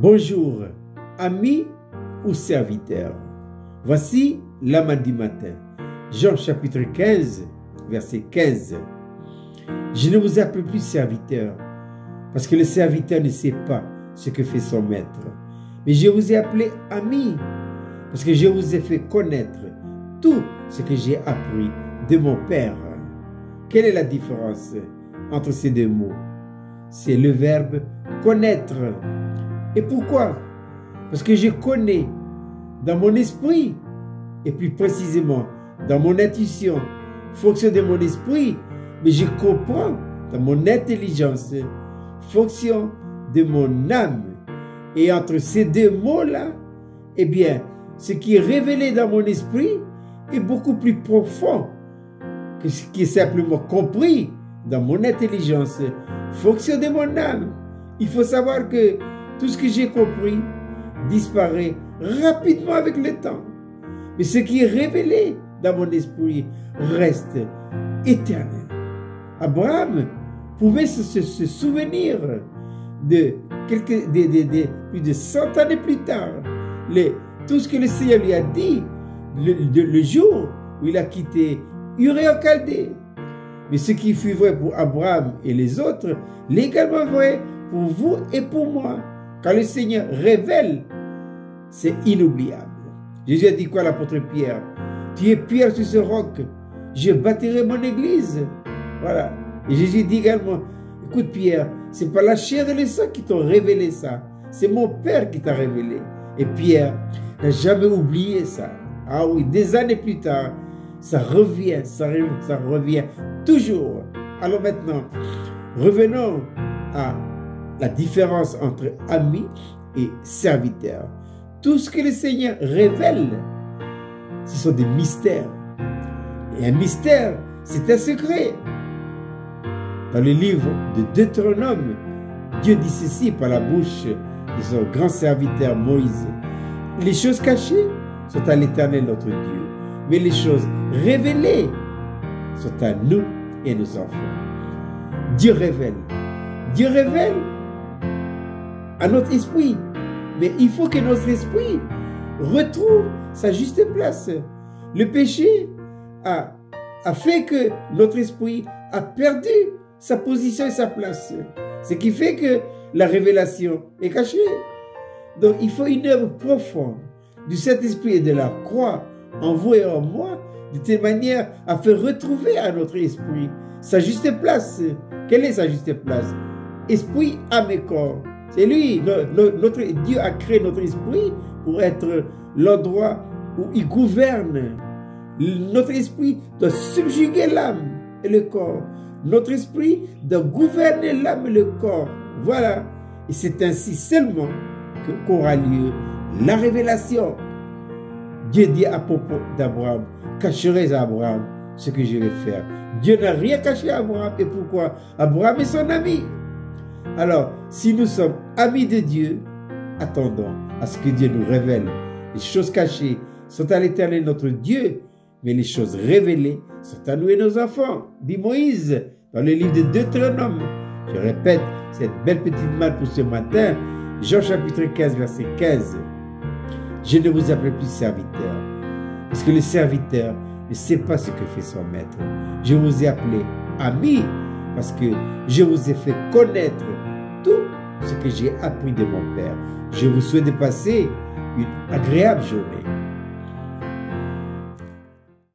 Bonjour, amis ou serviteurs. Voici l'âme du matin. Jean chapitre 15, verset 15. Je ne vous appelle plus serviteur, parce que le serviteur ne sait pas ce que fait son maître. Mais je vous ai appelé ami, parce que je vous ai fait connaître tout ce que j'ai appris de mon Père. Quelle est la différence entre ces deux mots? C'est le verbe connaître. Et pourquoi? Parce que je connais dans mon esprit, et plus précisément dans mon intuition, fonction de mon esprit, mais je comprends dans mon intelligence, fonction de mon âme. Et entre ces deux mots-là, eh bien, ce qui est révélé dans mon esprit est beaucoup plus profond que ce qui est simplement compris dans mon intelligence, fonction de mon âme. Il faut savoir que tout ce que j'ai compris disparaît rapidement avec le temps. Mais ce qui est révélé dans mon esprit reste éternel. Abraham pouvait se souvenir de plus de 100 années plus tard, tout ce que le Seigneur lui a dit le jour où il a quitté Ur en Chaldée. Mais ce qui fut vrai pour Abraham et les autres, l'est également vrai pour vous et pour moi. Quand le Seigneur révèle, c'est inoubliable. Jésus a dit quoi à l'apôtre Pierre? Tu es Pierre sur ce roc, je bâtirai mon église. Voilà. Et Jésus dit également, écoute Pierre, c'est pas la chair et le sang qui t'ont révélé ça, c'est mon Père qui t'a révélé. Et Pierre n'a jamais oublié ça. Ah oui, des années plus tard, ça revient toujours. Alors maintenant, revenons à la différence entre ami et serviteur. Tout ce que le Seigneur révèle, ce sont des mystères. Et un mystère, c'est un secret. Dans le livre de Deutéronome, Dieu dit ceci par la bouche de son grand serviteur Moïse. Les choses cachées sont à l'Éternel notre Dieu, mais les choses révélées sont à nous et nos enfants. Dieu révèle. Dieu révèle à notre esprit. Mais il faut que notre esprit retrouve sa juste place. Le péché a fait que notre esprit a perdu sa position et sa place. Ce qui fait que la révélation est cachée. Donc il faut une œuvre profonde du Saint-Esprit et de la croix en vous et en moi, de telle manière à faire retrouver à notre esprit sa juste place. Quelle est sa juste place? Esprit, âme et corps. C'est lui, notre Dieu a créé notre esprit pour être l'endroit où il gouverne. Notre esprit doit subjuguer l'âme et le corps. Notre esprit doit gouverner l'âme et le corps. Voilà. Et c'est ainsi seulement qu'aura lieu la révélation. Dieu dit à propos d'Abraham, cacherai à Abraham ce que je vais faire. Dieu n'a rien caché à Abraham. Et pourquoi? Abraham est son ami. Alors, si nous sommes amis de Dieu, attendons à ce que Dieu nous révèle. Les choses cachées sont à l'Éternel notre Dieu, mais les choses révélées sont à nous et nos enfants, dit Moïse dans le livre de Deutéronome. Je répète cette belle petite malle pour ce matin, Jean chapitre 15, verset 15. Je ne vous appelle plus serviteur, parce que le serviteur ne sait pas ce que fait son maître. Je vous ai appelé ami, parce que je vous ai fait connaître tout ce que j'ai appris de mon Père. Je vous souhaite de passer une agréable journée.